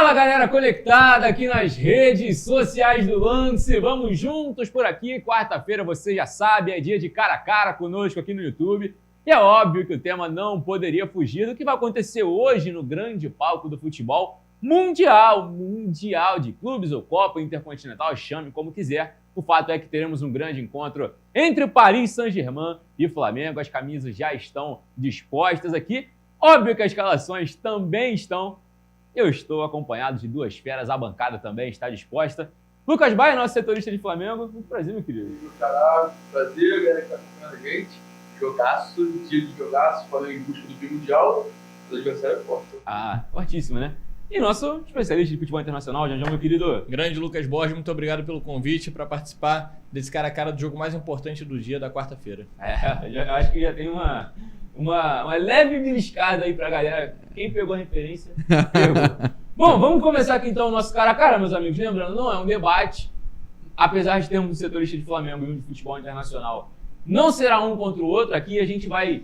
Fala, galera conectada aqui nas redes sociais do Lance. Vamos juntos por aqui. Quarta-feira, você já sabe, é dia de cara a cara conosco aqui no YouTube. E é óbvio que o tema não poderia fugir do que vai acontecer hoje no grande palco do futebol mundial de clubes ou Copa Intercontinental, chame como quiser. O fato é que teremos um grande encontro entre o Paris Saint-Germain e o Flamengo. As camisas já estão dispostas aqui. Óbvio que as escalações também estão. Eu estou acompanhado de duas feras, a bancada também está disposta. Lucas Baia, nosso setorista de Flamengo. Muito prazer, meu querido. Caralho, prazer, galera que está acompanhando a gente. Jogaço, dia de jogaço, Flamengo em busca do bimundial. O adversário é forte. Ah, fortíssimo, né? E nosso especialista de futebol internacional, Janjão, meu querido. Grande Lucas Borges, muito obrigado pelo convite para participar desse cara a cara do jogo mais importante do dia da quarta-feira. Eu acho que já tem uma leve beliscada aí pra galera. Quem pegou a referência, pegou. Bom, vamos começar aqui então o nosso cara a cara, meus amigos. Lembrando, não é um debate. Apesar de termos um setorista de Flamengo e um de futebol internacional, não será um contra o outro. Aqui a gente vai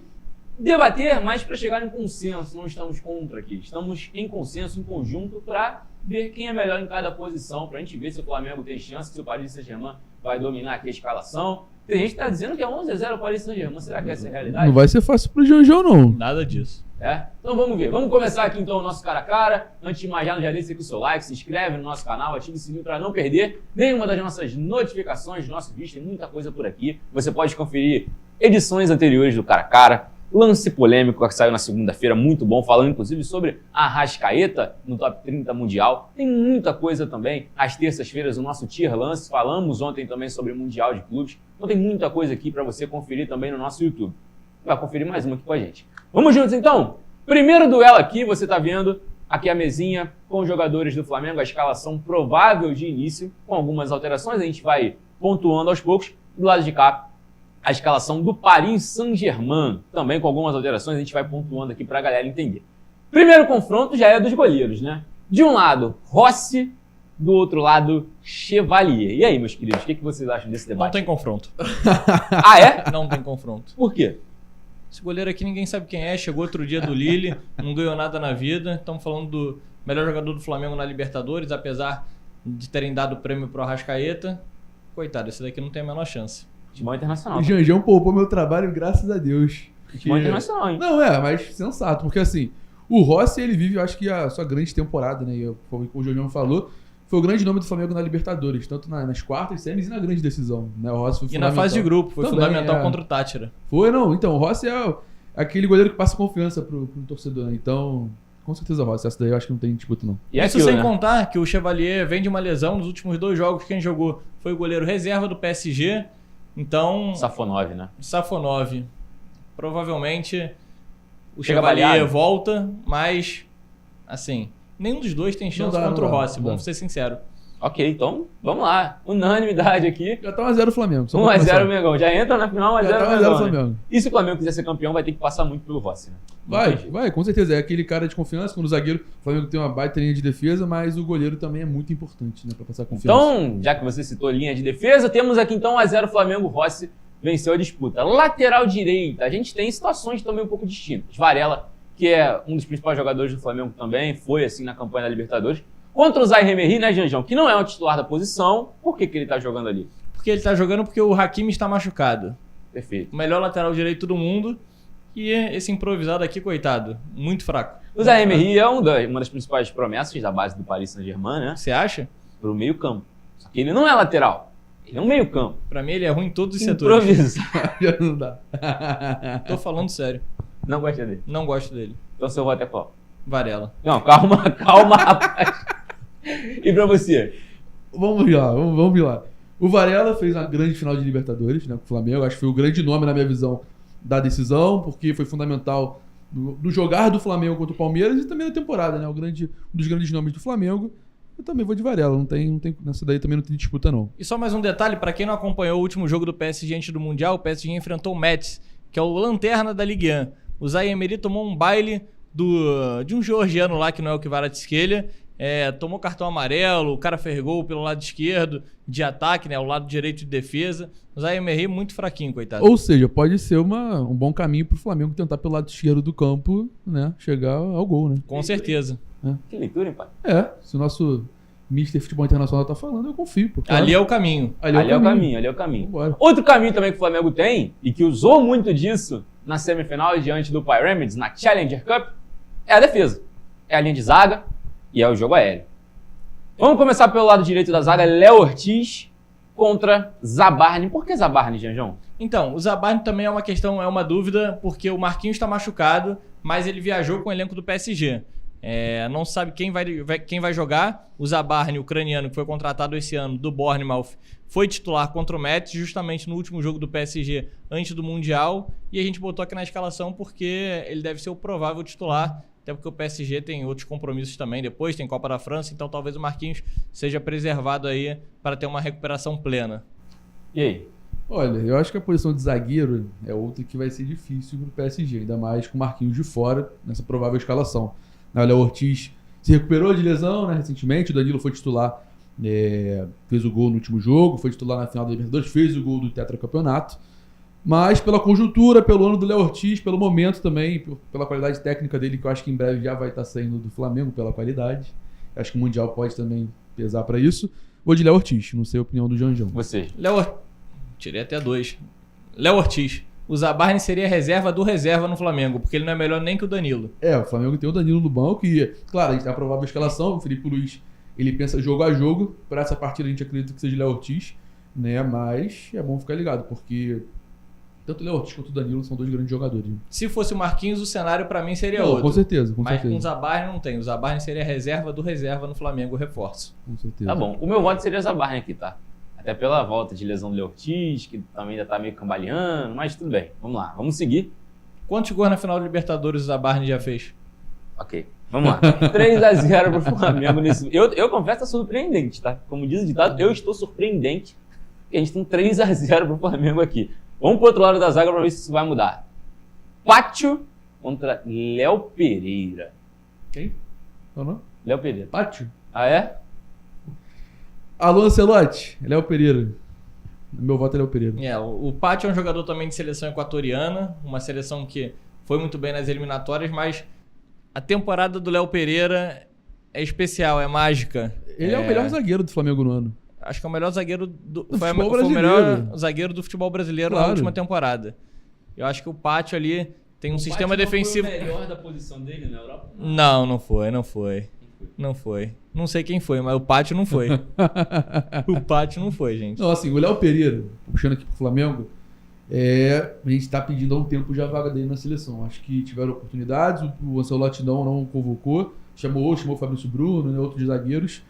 debater, mas para chegar em consenso. Não estamos contra aqui. Estamos em consenso, em conjunto, para ver quem é melhor em cada posição, para a gente ver se o Flamengo tem chance, se o Paris Saint-Germain vai dominar aqui a escalação. Tem gente que está dizendo que é 11-0 o Paris Saint-Germain. Será que essa é a realidade? Não vai ser fácil pro Janjão, não. Nada disso. É? Então vamos ver. Vamos começar aqui então o nosso cara a cara. Antes de mais nada, já deixa aqui o seu like, se inscreve no nosso canal, ative o sininho para não perder nenhuma das nossas notificações do nosso vídeo. Tem muita coisa por aqui. Você pode conferir edições anteriores do cara a cara. Lance polêmico que saiu na segunda-feira, muito bom, falando inclusive sobre a Arrascaeta no top 30 mundial. Tem muita coisa também. Às terças-feiras, o nosso Tier Lance. Falamos ontem também sobre o Mundial de Clubes. Então tem muita coisa aqui para você conferir também no nosso YouTube. Vai conferir mais uma aqui com a gente. Vamos juntos então? Primeiro duelo aqui, você está vendo aqui a mesinha com os jogadores do Flamengo, a escalação provável de início, com algumas alterações. A gente vai pontuando aos poucos. Do lado de cá, a escalação do Paris Saint-Germain, também com algumas alterações, a gente vai pontuando aqui para a galera entender. Primeiro confronto já é dos goleiros, né? De um lado, Rossi, do outro lado, Chevalier. E aí, meus queridos, o que vocês acham desse debate? Não tem confronto. Ah, é? Não tem confronto. Por quê? Esse goleiro aqui ninguém sabe quem é, chegou outro dia do Lille, não ganhou nada na vida. Estamos falando do melhor jogador do Flamengo na Libertadores, apesar de terem dado o prêmio pro Arrascaeta. Coitado, esse daqui não tem a menor chance. Futebol internacional. O Janjão poupou meu trabalho, graças a Deus. Futebol internacional, hein? Não, mas sensato, porque assim, o Rossi, ele vive, eu acho que a sua grande temporada, né? E como o Janjão falou, foi o grande nome do Flamengo na Libertadores, tanto nas quartas, semis e na grande decisão, né? O Rossi foi E na fase de grupo, foi também, fundamental contra o Tátira. Foi, não. Então, o Rossi é aquele goleiro que passa confiança pro torcedor, né? Então, com certeza o Rossi. Essa daí eu acho que não tem disputa, não. E isso aquilo, sem né? contar que o Chevalier vem de uma lesão. Nos últimos 2 jogos, quem jogou foi o goleiro reserva do PSG. Então, Safonov, né? Safonov. Provavelmente o Chega Chevalier baleado. volta, mas assim, nenhum dos dois tem chance contra o Rossi, vamos ser sinceros. Ok, então vamos lá. Unanimidade aqui. Já tá 1-0 o Flamengo. 1-0 o Mengão. Já entra na final, 1-0 Já tá o 1-0 o Mengão. Né? Flamengo. E se o Flamengo quiser ser campeão, vai ter que passar muito pelo Rossi, né? Não tem jeito. Vai, com certeza. É aquele cara de confiança, quando o zagueiro, o Flamengo tem uma baita linha de defesa, mas o goleiro também é muito importante, né, pra passar confiança. Então, já que você citou linha de defesa, temos aqui então 1-0 Flamengo. Rossi venceu a disputa. Lateral direita, a gente tem situações também um pouco distintas. Varela, que é um dos principais jogadores do Flamengo também, foi assim na campanha da Libertadores. Contra o Zaire Emery, né, Janjão? Que não é o titular da posição. Por que ele tá jogando ali? Porque ele tá jogando porque o Hakimi está machucado. Perfeito. O melhor lateral direito do mundo. E esse improvisado aqui, coitado, muito fraco. O Zaire Emery é uma das principais promessas da base do Paris Saint-Germain, né? Você acha? Pro meio campo. Só que ele não é lateral. Ele é um meio campo. Pra mim ele é ruim em todos os setores. Improvisado. Já não dá. Tô falando sério. Não gosta dele. Não gosto dele. Então seu voto é qual? Varela. Não, calma, rapaz. E pra você? Vamos lá. O Varela fez uma grande final de Libertadores, né, com o Flamengo. Acho que foi o grande nome, na minha visão, da decisão, porque foi fundamental no jogar do Flamengo contra o Palmeiras e também na temporada, né? Um dos grandes nomes do Flamengo. Eu também vou de Varela, não tem, nessa daí também não tem disputa, não. E só mais um detalhe, pra quem não acompanhou o último jogo do PSG antes do Mundial, o PSG enfrentou o Metz, que é o lanterna da Ligue 1. O Zaire Emery tomou um baile de um georgiano lá, que não é o Kvaratskhelia. Tomou cartão amarelo, o cara fez gol pelo lado esquerdo de ataque, né? O lado direito de defesa. O Zaire Emery muito fraquinho, coitado. Ou seja, pode ser um bom caminho pro Flamengo tentar pelo lado esquerdo do campo, né? Chegar ao gol, né? Com certeza. Que leitura, hein, pai? Se o nosso Mr. Futebol Internacional tá falando, eu confio. Porque Ali é o caminho. Ali é o caminho. Vambora. Outro caminho também que o Flamengo tem, e que usou muito disso na semifinal diante do Pyramids, na Challenger Cup, é a defesa. É a linha de zaga e é o jogo aéreo. Vamos começar pelo lado direito da zaga, Léo Ortiz contra Zabarni. Por que Zabarni, Janjão? Então, o Zabarni também é uma questão, é uma dúvida, porque o Marquinhos está machucado, mas ele viajou com o elenco do PSG. Não sabe quem vai jogar. O Zabarni, ucraniano, que foi contratado esse ano do Bournemouth, foi titular contra o Metz, justamente no último jogo do PSG antes do Mundial. E a gente botou aqui na escalação porque ele deve ser o provável titular, até porque o PSG tem outros compromissos também. Depois tem Copa da França, então talvez o Marquinhos seja preservado aí para ter uma recuperação plena. E aí? Olha, eu acho que a posição de zagueiro é outra que vai ser difícil pro PSG, ainda mais com o Marquinhos de fora nessa provável escalação. O Léo Ortiz se recuperou de lesão, né, recentemente. O Danilo foi titular, fez o gol no último jogo, foi titular na final da Libertadores, fez o gol do tetracampeonato. Mas pela conjuntura, pelo ano do Léo Ortiz, pelo momento também, pela qualidade técnica dele, que eu acho que em breve já vai estar saindo do Flamengo pela qualidade. Acho que o Mundial pode também pesar para isso. Vou de Léo Ortiz, não sei a opinião do Janjão. Você? Tirei até 2. Léo Ortiz. O Zabarni seria reserva do reserva no Flamengo, porque ele não é melhor nem que o Danilo. O Flamengo tem o Danilo no banco e, claro, a gente tem a provável escalação. O Felipe Luiz, ele pensa jogo a jogo. Para essa partida a gente acredita que seja Léo Ortiz, né? Mas é bom ficar ligado, porque tanto o Léo Ortiz quanto o Danilo são dois grandes jogadores. Se fosse o Marquinhos, o cenário para mim seria Não, outro. com certeza, Mas com o Zabarni não tem. O Zabarni seria reserva do reserva no Flamengo, reforço. Com certeza. Tá bom. O meu voto seria Zabarni aqui, tá? Até pela volta de lesão do Léo Ortiz, que também ainda tá meio cambaleando, mas tudo bem. Vamos lá, vamos seguir. Quantos gols na final da Libertadores o Zabarni já fez? Ok, vamos lá. 3-0 pro Flamengo nesse... Eu confesso que é surpreendente, tá? Como diz o ditado, eu estou surpreendente que a gente tem 3-0 pro Flamengo aqui. Vamos pro outro lado da zaga pra ver se isso vai mudar. Pátio contra Léo Pereira. Quem? Não? Léo Pereira. Pátio? Ah, é? Alô, Ancelotti, Léo Pereira. Meu voto é Léo Pereira. O Pátio é um jogador também de seleção equatoriana, uma seleção que foi muito bem nas eliminatórias, mas a temporada do Léo Pereira é especial, é mágica. Ele é o melhor zagueiro do Flamengo no ano. Acho que é o melhor zagueiro foi o melhor zagueiro do futebol brasileiro, claro, na última temporada. Eu acho que o Pátio ali tem um sistema defensivo. Foi o melhor da posição dele na Europa? Não foi. Não sei quem foi, mas o Pátio não foi. O Pátio não foi, gente. Não, assim, o Léo Pereira, puxando aqui pro Flamengo, a gente tá pedindo há um tempo já a vaga dele na seleção. Acho que tiveram oportunidades, o Ancelotti não convocou, chamou o Fabrício Bruno, né, outros zagueiros.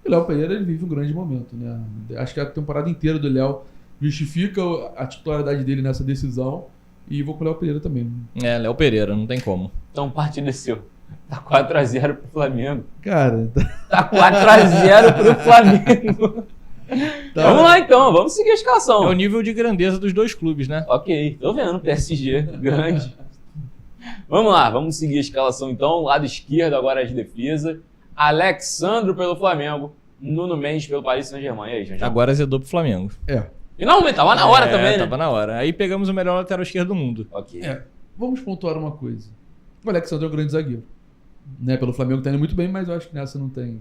E o Léo Pereira, ele vive um grande momento, né? Acho que a temporada inteira do Léo justifica a titularidade dele nessa decisão. E vou com o Léo Pereira também. Léo Pereira, não tem como. Então, partido é seu. Tá 4-0 pro Flamengo. Cara, Tá 4-0 pro Flamengo. Tá. Vamos lá então, vamos seguir a escalação. É o nível de grandeza dos dois clubes, né? Ok, tô vendo, PSG, grande. Vamos lá, vamos seguir a escalação então. Lado esquerdo agora é de defesa. Alexandro pelo Flamengo, Nuno Mendes pelo Paris Saint-Germain. E aí, gente? Agora azedou pro Flamengo. Finalmente, tava na hora também, né? Tava na hora. Aí pegamos o melhor lateral esquerdo do mundo. Ok. Vamos pontuar uma coisa. O Alexandre é um grande zagueiro. Né, pelo Flamengo tá indo muito bem, mas eu acho que nessa não tem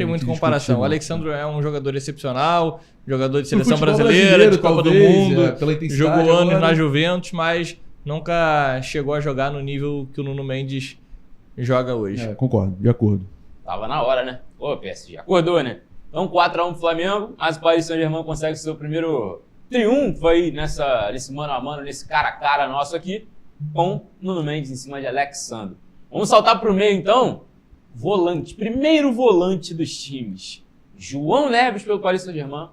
muita comparação. O Alexandre é um jogador excepcional, jogador de seleção futebol brasileira, de Copa do Mundo, pela intensidade jogou anos agora. na Juventus, mas nunca chegou a jogar no nível que o Nuno Mendes joga hoje. Concordo, de acordo. Tava na hora, né? Ô, PSG, acordou, né? Então 4-1 pro Flamengo, mas o Paris Saint-Germain consegue seu primeiro triunfo aí nesse mano a mano, nesse cara a cara nosso aqui, com Nuno Mendes em cima de Alexandre. Vamos saltar pro meio então. Volante, primeiro volante dos times. João Neves pelo Paris Saint-Germain,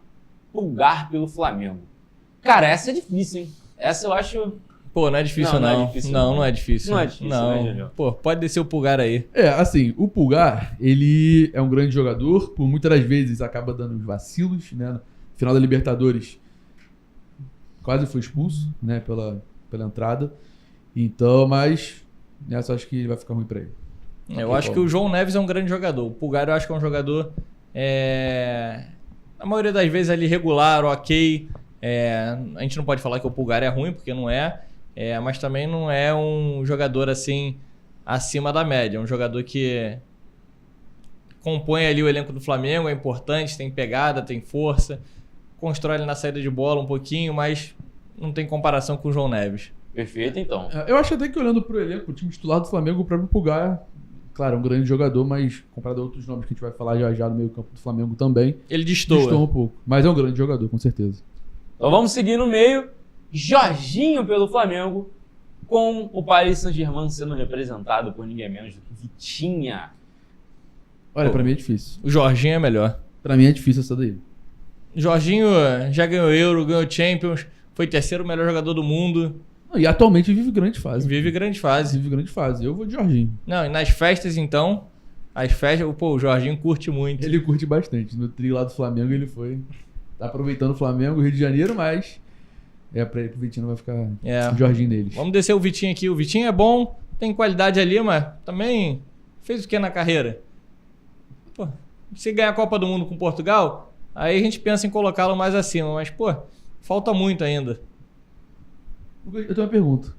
Pulgar pelo Flamengo. Cara, essa é difícil, hein? Essa eu acho... Pô, não é difícil não. Não é difícil, não é difícil. Não é difícil, né, Júnior? Pô, pode descer o Pulgar aí. Assim, o Pulgar, ele é um grande jogador, por muitas das vezes acaba dando uns vacilos, né? No final da Libertadores, quase foi expulso, né? Pela entrada. Então, mas nessa acho que ele vai ficar ruim pra ele. Eu acho que o João Neves é um grande jogador. O Pulgar eu acho que é um jogador, na maioria das vezes ali regular, ok. A gente não pode falar que o Pulgar é ruim, porque não é. Mas também não é um jogador assim acima da média. É um jogador que compõe ali o elenco do Flamengo, é importante, tem pegada, tem força, constrói ali na saída de bola um pouquinho, mas não tem comparação com o João Neves. Perfeito, então. Eu acho até que olhando pro elenco, o time titular do Flamengo, o próprio Pulgar, claro, é um grande jogador, mas comparado a outros nomes que a gente vai falar já no meio campo do Flamengo também, Ele destoa. um pouco. Mas é um grande jogador, com certeza. Então vamos seguir no meio. Jorginho pelo Flamengo, com o Paris Saint-Germain sendo representado por ninguém menos do que Vitinha. Olha, pra mim é difícil. O Jorginho é melhor. Pra mim é difícil essa daí. O Jorginho já ganhou Euro, ganhou Champions, foi terceiro melhor jogador do mundo, E atualmente vive grande fase. vive grande fase. Vive grande fase. Eu vou de Jorginho. Não, e nas festas então, o Jorginho curte muito. Ele curte bastante. No trio lá do Flamengo ele foi. Tá aproveitando o Flamengo, Rio de Janeiro, mas pra ele, pro Vitinho não vai ficar o Jorginho deles. Vamos descer o Vitinho aqui. O Vitinho é bom, tem qualidade ali, mas também fez o que na carreira? Pô, se ganhar a Copa do Mundo com Portugal, aí a gente pensa em colocá-lo mais acima, mas, pô, falta muito ainda. Eu tenho uma pergunta.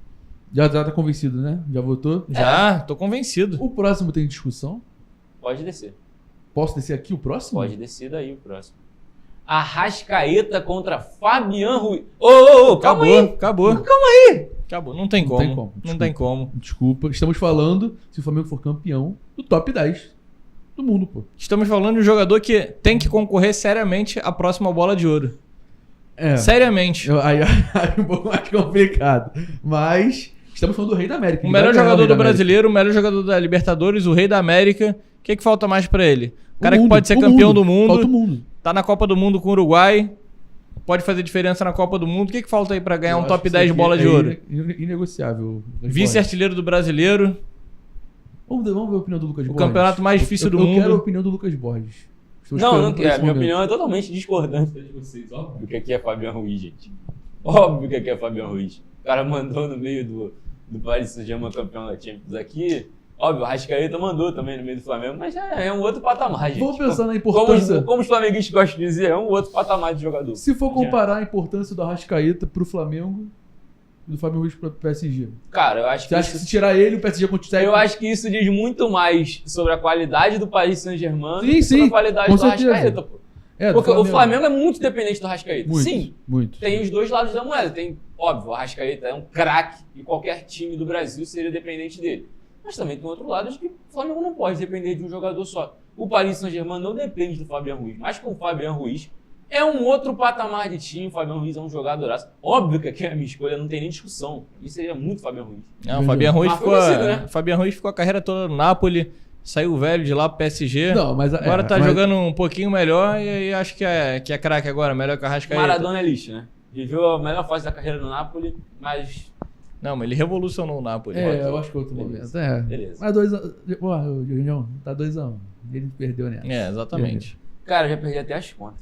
Já tá convencido, né? Já votou? Já, tô convencido. O próximo tem discussão? Pode descer. Posso descer aqui o próximo? Pode descer daí o próximo. Arrascaeta contra Fabian Ruiz. Calma aí. Acabou. Calma aí. Acabou, não tem como. Não tem como. Desculpa. Estamos falando, se o Flamengo for campeão, do top 10 do mundo, pô. Estamos falando de um jogador que tem que concorrer seriamente à próxima bola de ouro. Seriamente. Aí é um pouco mais complicado. Mas estamos falando do Rei da América. O melhor jogador do brasileiro, o melhor jogador da Libertadores, o Rei da América. O que falta mais pra ele? O cara que pode ser campeão do mundo. Falta o mundo. Tá na Copa do Mundo com o Uruguai. Pode fazer diferença na Copa do Mundo. O que falta aí pra ganhar um top 10 bola de ouro? Inegociável. Vice-artilheiro do brasileiro. Vamos ver a opinião do Lucas O Borges. campeonato mais difícil do Eu mundo. quero a opinião do Lucas Borges. Não quero. Minha opinião é totalmente discordante de vocês. Óbvio que aqui é Fabian Ruiz, gente. Óbvio que aqui é Fabian Ruiz. O cara mandou no meio do Paris Saint-Germain campeão da Champions aqui. Óbvio, o Arrascaeta mandou também no meio do Flamengo, mas é um outro patamar, gente. Vamos pensar na importância. Como os flamenguistas gostam de dizer, é um outro patamar de jogador. Se for comparar a importância do Arrascaeta pro Flamengo e do Fábio Ruiz pro PSG. Cara, eu acho que. Você acha que se tirar ele, o PSG continua? Eu acho que isso diz muito mais sobre a qualidade do Paris Saint-Germain do que Sim, sobre a qualidade do Arrascaeta, pô. Porque o Flamengo é muito dependente do Arrascaeta. Sim, muito. Tem os dois lados da moeda. Tem, óbvio, o Arrascaeta é um craque e qualquer time do Brasil seria dependente dele. Mas também tem outro lado de que o Flamengo não pode depender de um jogador só. O Paris Saint-Germain não depende do Fabian Ruiz, mas com o Fabian Ruiz é um outro patamar de time. O Fabian Ruiz é um jogadoraço. Óbvio que aqui a minha escolha não tem nem discussão. Isso seria muito Fabian Ruiz. Não, o Fabian Ruiz né? Fabian Ruiz ficou a carreira toda no Napoli, saiu velho de lá pro PSG. Não, mas agora tá jogando um pouquinho melhor e aí acho que é craque agora, melhor que o Arrascaeta. Maradona é lixo, né? Viveu a melhor fase da carreira no Napoli, mas... Não, mas ele revolucionou o Napoli. Eu acho que é outro momento. Beleza. Mas 2x1. Porra, o Jorginho, tá 2x1. Ele perdeu nessa. Exatamente. Cara, eu já perdi até as contas.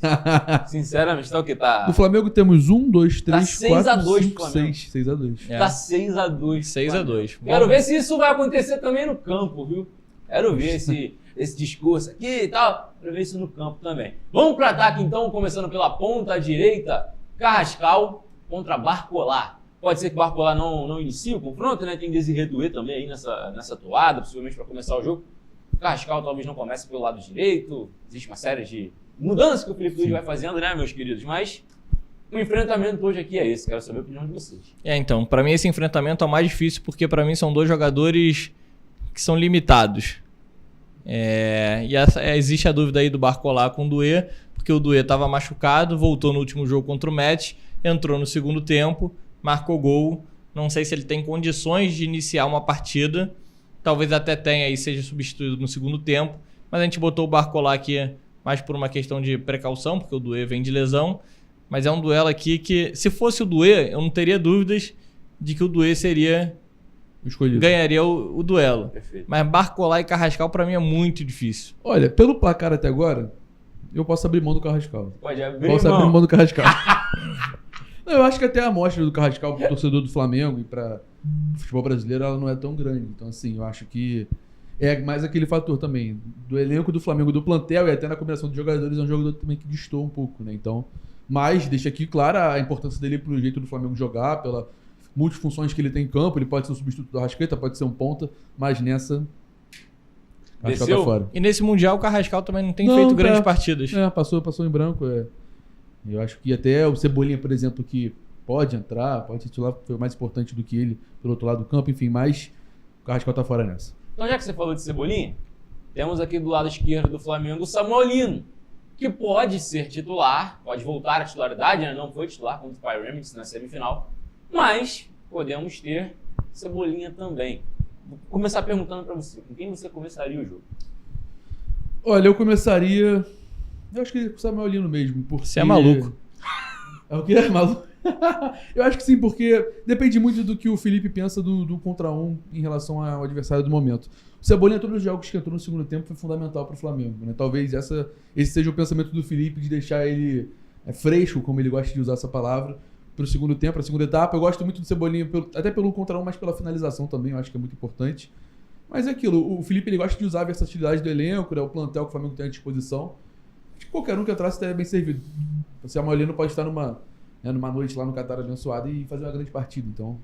Sinceramente, tá o que? Tá... No Flamengo temos 1, 2, 3, Tá 4, 6-2 5, pro Flamengo. 6. 6x2. Tá 6-2. 6-2. Quero ver se isso vai acontecer também no campo, viu? Quero ver esse discurso aqui e tal. Quero ver isso no campo também. Vamos pro ataque então, começando pela ponta direita. Carrascal contra Barcola. Pode ser que o Barcola não inicie o confronto, né? Tem Desiré Doué também aí nessa toada, possivelmente para começar o jogo. O Carrascal talvez não comece pelo lado direito. Existe uma série de mudanças que o Felipe Luiz vai fazendo, né, meus queridos? Mas o enfrentamento hoje aqui é esse. Quero saber a opinião de vocês. Então, para mim esse enfrentamento é o mais difícil porque para mim são dois jogadores que são limitados. Existe a dúvida aí do Barcola com o Doué, porque o Doué estava machucado, voltou no último jogo contra o Metz, entrou no segundo tempo, marcou gol. Não sei se ele tem condições de iniciar uma partida. Talvez até tenha e seja substituído no segundo tempo. Mas a gente botou o Barcola aqui mais por uma questão de precaução, porque o Doué vem de lesão. Mas é um duelo aqui que, se fosse o Doué, eu não teria dúvidas de que o Doué ganharia o duelo. Perfeito. Mas Barcola e Carrascal para mim é muito difícil. Olha, pelo placar até agora, eu posso abrir mão do Carrascal. Pode abrir Posso abrir mão. mão do Carrascal. Não, eu acho que até a amostra do Carrascal pro torcedor do Flamengo e para o futebol brasileiro ela não é tão grande. Então, assim, eu acho que é mais aquele fator também do elenco do Flamengo, do plantel e até na combinação de jogadores, é um jogador também que destoa um pouco, né? Então, mas deixa aqui clara a importância dele pro jeito do Flamengo jogar, pela multifunções que ele tem em campo. Ele pode ser um substituto do Arrascaeta, pode ser um ponta, mas nessa Carrascal Desceu? tá fora. E nesse Mundial o Carrascal também não tem Não, feito tá. grandes partidas. Passou em branco. Eu acho que até o Cebolinha, por exemplo, que pode entrar, pode titular, foi mais importante do que ele pelo outro lado do campo, enfim, mas o Carrascal tá fora nessa. Então, já que você falou de Cebolinha, temos aqui do lado esquerdo do Flamengo o Samuel Lino, que pode ser titular, pode voltar à titularidade, né? Não foi titular contra o Pyramids na semifinal, mas podemos ter Cebolinha também. Vou começar perguntando para você, com quem você começaria o jogo? Olha, eu começaria... Eu acho que com o Samuel Lino mesmo, porque... Você é maluco. É o que é maluco? Eu acho que sim, porque depende muito do que o Felipe pensa do contra um em relação ao adversário do momento. O Cebolinha, todos os jogos que entrou no segundo tempo, foi fundamental para o Flamengo, né? Talvez esse seja o pensamento do Felipe, de deixar ele fresco, como ele gosta de usar essa palavra, para o segundo tempo, para a segunda etapa. Eu gosto muito do Cebolinha, até pelo contra um, mas pela finalização também, eu acho que é muito importante. Mas é aquilo, o Felipe ele gosta de usar a versatilidade do elenco, né? O plantel que o Flamengo tem à disposição. Acho que qualquer um que entrasse estaria bem servido. O Samuel Lino pode estar numa noite lá no Catar abençoado e fazer uma grande partida, então...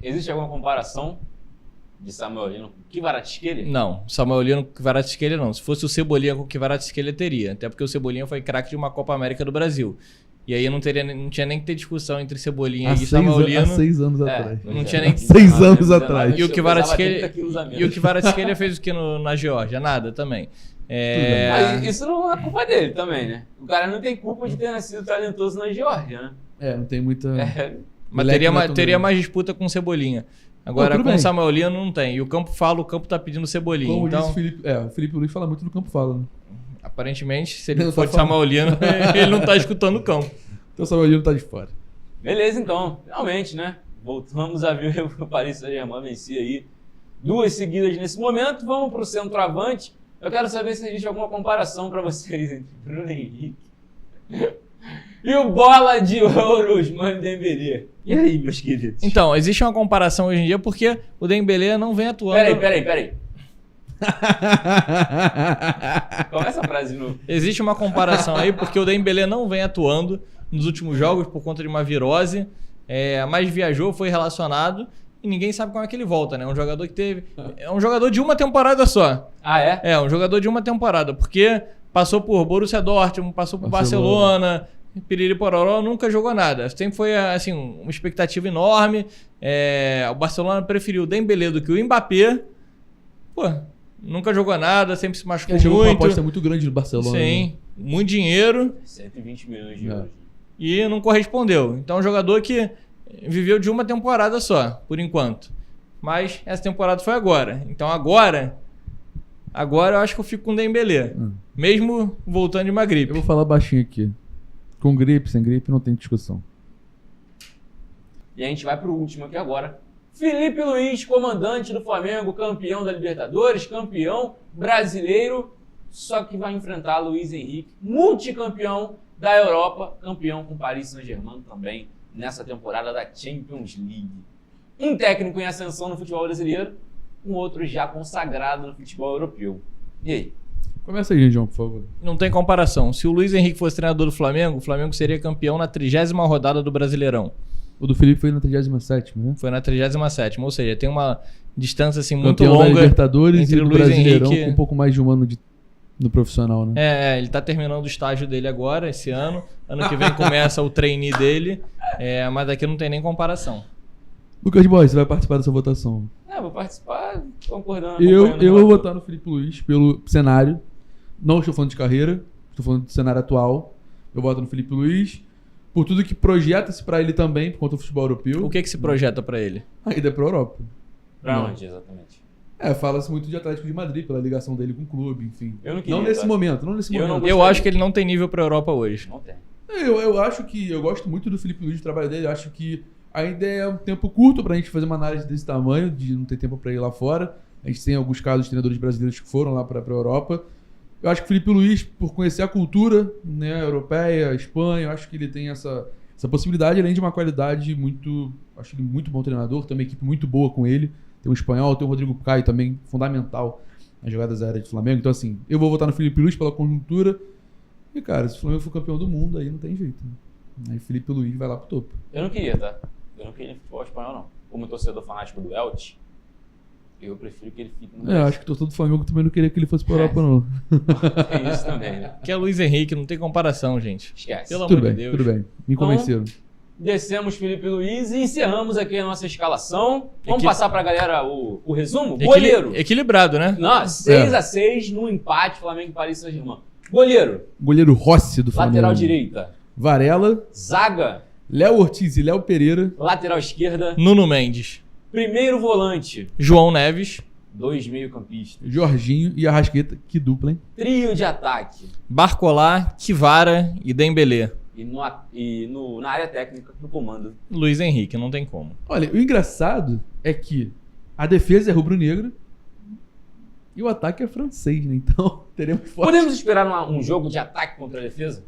Existe alguma comparação de Samuel Lino com Kvaratskhelia? Não, Samuel Lino com Kvaratskhelia não. Se fosse o Cebolinha com Kvaratskhelia, teria. Até porque o Cebolinha foi craque de uma Copa América do Brasil. E aí não tinha nem que ter discussão entre Cebolinha e Samuel Lino. Há 6 anos atrás. Não tinha nem... 6 anos atrás. E o Kvaratskhelia fez o que na Geórgia? Nada também. Mas isso não é culpa dele também, né? O cara não tem culpa de ter nascido talentoso na Geórgia, né? Não tem muita... Mas teria mais disputa com o Cebolinha. Agora, com o Samuel Lino não tem. E o campo tá pedindo Cebolinha. Como então, disse o Felipe Luiz fala muito do campo fala, né? Aparentemente, se ele for de Samuel Lino, ele não tá escutando o campo. Então o Samuel Lino tá de fora. Beleza, então. Realmente, né? Voltamos a ver o Paris Saint-Germain vencer aí 2 seguidas nesse momento. Vamos pro centroavante. Eu quero saber se existe alguma comparação para vocês entre Bruno Henrique e o bola de ouro, Ousmane Dembélé. E aí, meus queridos? Então, existe uma comparação hoje em dia porque o Dembélé não vem atuando... Peraí. Começa a frase de novo. Existe uma comparação aí porque o Dembélé não vem atuando nos últimos jogos por conta de uma virose, mas viajou, foi relacionado e ninguém sabe como é que ele volta, né? Um jogador que teve... É um jogador de uma temporada só. Ah, é? É, um jogador de uma temporada, porque passou por Borussia Dortmund, passou por Barcelona, Piriri Pororó, nunca jogou nada. Sempre foi, assim, uma expectativa enorme. O Barcelona preferiu o Dembélé do que o Mbappé. Pô, nunca jogou nada, sempre se machucou muito. Chegou uma aposta muito grande no Barcelona. Sim, muito dinheiro. 120 milhões de euros. E não correspondeu. Então é um jogador que viveu de uma temporada só, por enquanto. Mas essa temporada foi agora. Então agora eu acho que eu fico com o Dembélé. Mesmo voltando de uma gripe. Eu vou falar baixinho aqui. Com gripe, sem gripe, não tem discussão. E a gente vai pro último aqui agora. Felipe Luiz, comandante do Flamengo, campeão da Libertadores, campeão brasileiro, só que vai enfrentar Luiz Henrique, multicampeão da Europa, campeão com Paris Saint-Germain também nessa temporada da Champions League. Um técnico em ascensão no futebol brasileiro, um outro já consagrado no futebol europeu. E aí? Começa aí, João, por favor. Não tem comparação. Se o Luiz Henrique fosse treinador do Flamengo, o Flamengo seria campeão na 30ª rodada do Brasileirão. O do Felipe foi na 37ª, né? Foi na 37ª, ou seja, tem uma distância assim muito campeão longa da Libertadores entre e o do Luiz Brasileirão, Henrique. com um pouco mais de um ano no profissional, né? Ele tá terminando o estágio dele agora, esse ano. Ano que vem começa o trainee dele, mas daqui não tem nem comparação. Lucas Boy, você vai participar dessa votação? Vou participar concordando. Eu vou votar no Felipe Luiz pelo cenário. Não estou falando de carreira, estou falando do cenário atual. Eu voto no Felipe Luiz. Por tudo que projeta-se para ele também, por conta do futebol europeu. O que se projeta para ele? A ida para a Europa. Pra onde, exatamente? Fala-se muito de Atlético de Madrid, pela ligação dele com o clube, enfim. Eu não queria, não nesse tá? momento. Eu acho que ele não tem nível para a Europa hoje. Não tem. Eu acho que... Eu gosto muito do Felipe Luiz, do trabalho dele. Eu acho que ainda é um tempo curto pra gente fazer uma análise desse tamanho, de não ter tempo pra ir lá fora. A gente tem alguns casos de treinadores brasileiros que foram lá pra Europa. Eu acho que o Felipe Luiz, por conhecer a cultura, né, europeia, Espanha, eu acho que ele tem essa possibilidade, além de uma qualidade muito... Acho ele muito bom treinador, tem uma equipe muito boa com ele. Tem um espanhol, tem o Rodrigo Caio também, fundamental nas jogadas aéreas do Flamengo. Então, assim, eu vou votar no Felipe Luiz pela conjuntura. E, cara, se o Flamengo for campeão do mundo, aí não tem jeito, né? Aí Felipe Luiz vai lá pro topo. Eu não queria, tá? Eu não queria futebol espanhol, não. Como torcedor fanático do Elche, Eu prefiro que ele fique no Acho que o torcedor do Flamengo também não queria que ele fosse pra Europa, não. Tem isso também, né? Que é Luiz Henrique, não tem comparação, gente. Esquece. Pelo Tudo amor bem, de Deus. tudo bem. Me convenceram. Descemos Felipe Luiz e encerramos aqui a nossa escalação. Vamos Equi- passar pra galera o resumo? Goleiro. Equilibrado, né? Não, 6-6 no empate, Flamengo e Paris Saint-Germain. Goleiro. Goleiro Rossi do Flamengo. Lateral direita. Varela, Zaga. Léo Ortiz e Léo Pereira. Lateral esquerda. Nuno Mendes. Primeiro volante. João Neves. 2 meio-campistas. Jorginho e Arrascaeta, que dupla, hein? Trio de ataque. Barcolá, Kivara e Dembélé. Na área técnica, no comando. Luiz Henrique, não tem como. Olha, o engraçado é que a defesa é rubro-negra e o ataque é francês, né? Então, teremos forte. Podemos esperar um jogo de ataque contra a defesa?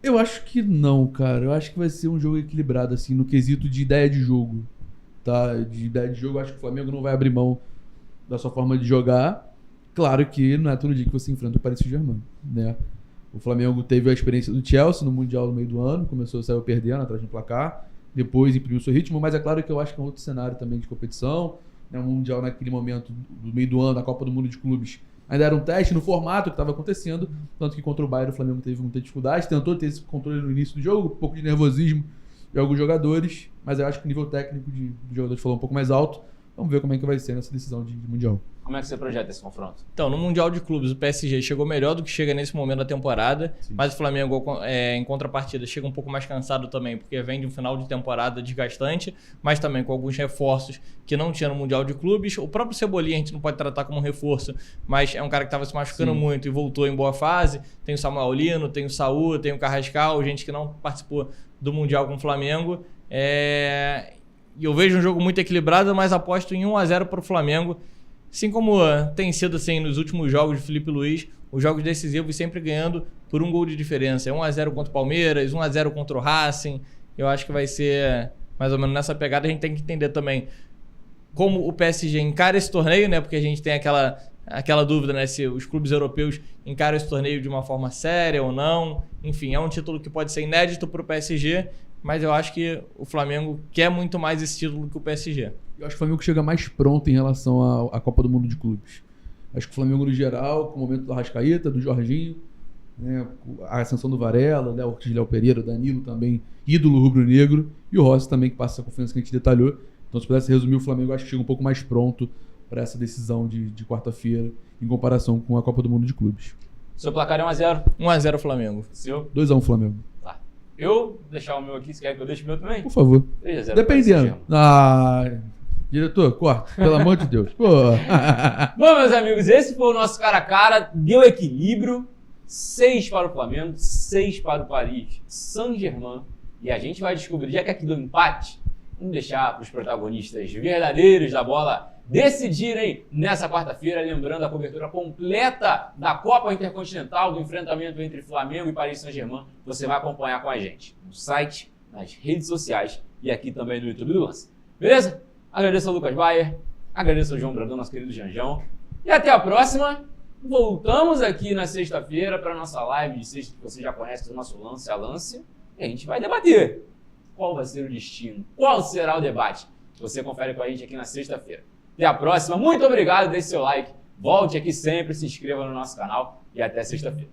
Eu acho que não, cara. Eu acho que vai ser um jogo equilibrado, assim, no quesito de ideia de jogo. Tá? De ideia de jogo, eu acho que o Flamengo não vai abrir mão da sua forma de jogar. Claro que não é todo dia que você enfrenta o Paris Saint-Germain, né? O Flamengo teve a experiência do Chelsea no Mundial no meio do ano, saiu perdendo atrás do placar, depois imprimiu seu ritmo, mas é claro que eu acho que é um outro cenário também de competição, né? O Mundial naquele momento, do meio do ano, a Copa do Mundo de Clubes, ainda era um teste no formato que estava acontecendo, tanto que contra o Bayern o Flamengo teve muita dificuldade, tentou ter esse controle no início do jogo, um pouco de nervosismo de alguns jogadores, mas eu acho que o nível técnico do jogador falou um pouco mais alto. Vamos ver como é que vai ser nessa decisão de Mundial. Como é que você projeta esse confronto? Então, no Mundial de Clubes, o PSG chegou melhor do que chega nesse momento da temporada, Sim. mas o Flamengo, em contrapartida, chega um pouco mais cansado também, porque vem de um final de temporada desgastante, mas também com alguns reforços que não tinha no Mundial de Clubes. O próprio Cebolinha a gente não pode tratar como um reforço, mas é um cara que estava se machucando Sim. muito e voltou em boa fase. Tem o Samuel Lino, tem o Saúl, tem o Carrascal, gente que não participou do Mundial com o Flamengo. E eu vejo um jogo muito equilibrado, mas aposto em 1-0 para o Flamengo. Assim como tem sido assim nos últimos jogos de Felipe Luiz, os jogos decisivos sempre ganhando por um gol de diferença. 1-0 contra o Palmeiras, 1-0 contra o Racing. Eu acho que vai ser mais ou menos nessa pegada. A gente tem que entender também como o PSG encara esse torneio, né? Porque a gente tem aquela dúvida, né? Se os clubes europeus encaram esse torneio de uma forma séria ou não. Enfim, é um título que pode ser inédito para o PSG, mas eu acho que o Flamengo quer muito mais esse título que o PSG. Eu acho que o Flamengo chega mais pronto em relação à Copa do Mundo de Clubes. Acho que o Flamengo, no geral, com o momento do Arrascaeta, do Jorginho, né, a ascensão do Varela, Léo Ortiz, Léo Pereira, o Danilo também, ídolo rubro-negro, e o Rossi também, que passa essa confiança que a gente detalhou. Então, se pudesse resumir, o Flamengo acho que chega um pouco mais pronto para essa decisão de quarta-feira, em comparação com a Copa do Mundo de Clubes. Seu placar é 1-0. 1-0 Flamengo. Seu? 2-1 Flamengo. Tá. Eu vou deixar o meu aqui, você quer que eu deixe o meu também? Por favor. 3-0. Dependendo. Diretor, corta. Pelo amor de Deus. Pô. Bom, meus amigos, esse foi o nosso cara a cara. Deu equilíbrio. 6 para o Flamengo, 6 para o Paris Saint-Germain. E a gente vai descobrir, já que aqui deu empate, vamos deixar para os protagonistas verdadeiros da bola decidirem nessa quarta-feira, lembrando a cobertura completa da Copa Intercontinental, do enfrentamento entre Flamengo e Paris Saint-Germain. Você vai acompanhar com a gente no site, nas redes sociais e aqui também no YouTube do Lance. Beleza? Agradeço ao Lucas Bayer, agradeço ao João Brandão, nosso querido Janjão. E até a próxima. Voltamos aqui na sexta-feira para a nossa live de sexta, que você já conhece, do nosso Lance a Lance. E a gente vai debater qual vai ser o destino, qual será o debate. Você confere com a gente aqui na sexta-feira. Até a próxima. Muito obrigado, deixe seu like. Volte aqui sempre, se inscreva no nosso canal e até sexta-feira.